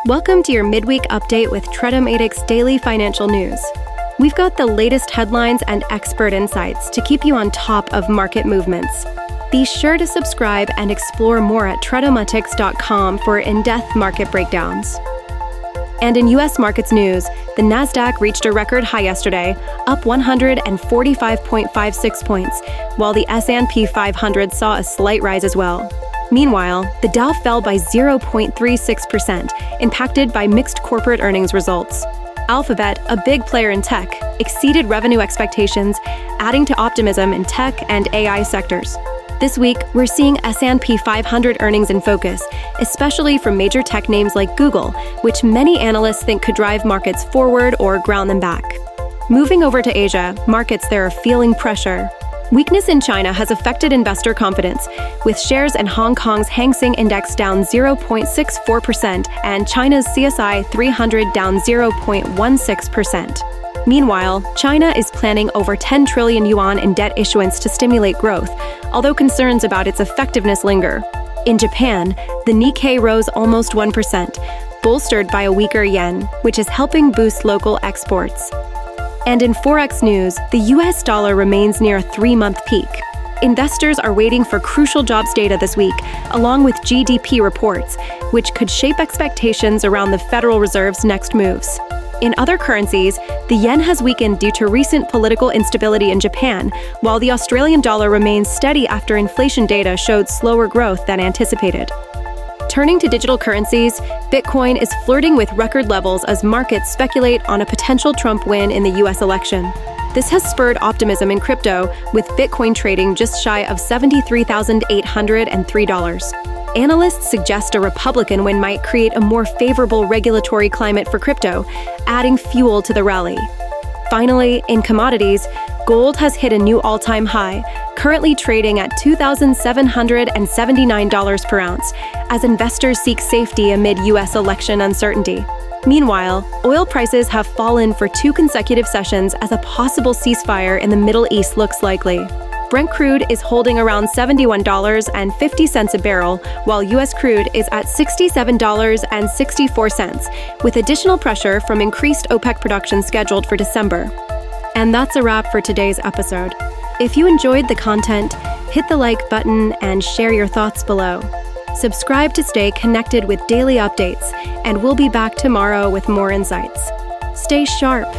Welcome to your midweek update with Tredomatix Daily Financial News. We've got the latest headlines and expert insights to keep you on top of market movements. Be sure to subscribe and explore more at Tredomatix.com for in-depth market breakdowns. And in U.S. markets news, the Nasdaq reached a record high yesterday, up 145.56 points, while the S&P 500 saw a slight rise as well. Meanwhile, the Dow fell by 0.36%, impacted by mixed corporate earnings results. Alphabet, a big player in tech, exceeded revenue expectations, adding to optimism in tech and AI sectors. This week, we're seeing S&P 500 earnings in focus, especially from major tech names like Google, which many analysts think could drive markets forward or ground them back. Moving over to Asia, markets there are feeling pressure. Weakness in China has affected investor confidence, with shares in Hong Kong's Hang Seng Index down 0.64% and China's CSI 300 down 0.16%. Meanwhile, China is planning over 10 trillion yuan in debt issuance to stimulate growth, although concerns about its effectiveness linger. In Japan, the Nikkei rose almost 1%, bolstered by a weaker yen, which is helping boost local exports. And in Forex news, the US dollar remains near a 3-month peak. Investors are waiting for crucial jobs data this week, along with GDP reports, which could shape expectations around the Federal Reserve's next moves. In other currencies, the yen has weakened due to recent political instability in Japan, while the Australian dollar remains steady after inflation data showed slower growth than anticipated. Turning to digital currencies, Bitcoin is flirting with record levels as markets speculate on a potential Trump win in the U.S. election. This has spurred optimism in crypto, with Bitcoin trading just shy of $73,803. Analysts suggest a Republican win might create a more favorable regulatory climate for crypto, adding fuel to the rally. Finally, in commodities, gold has hit a new all-time high, currently trading at $2,779 per ounce, as investors seek safety amid U.S. election uncertainty. Meanwhile, oil prices have fallen for 2 consecutive sessions as a possible ceasefire in the Middle East looks likely. Brent crude is holding around $71.50 a barrel, while U.S. crude is at $67.64, with additional pressure from increased OPEC production scheduled for December. And that's a wrap for today's episode. If you enjoyed the content, hit the like button and share your thoughts below. Subscribe to stay connected with daily updates, and we'll be back tomorrow with more insights. Stay sharp.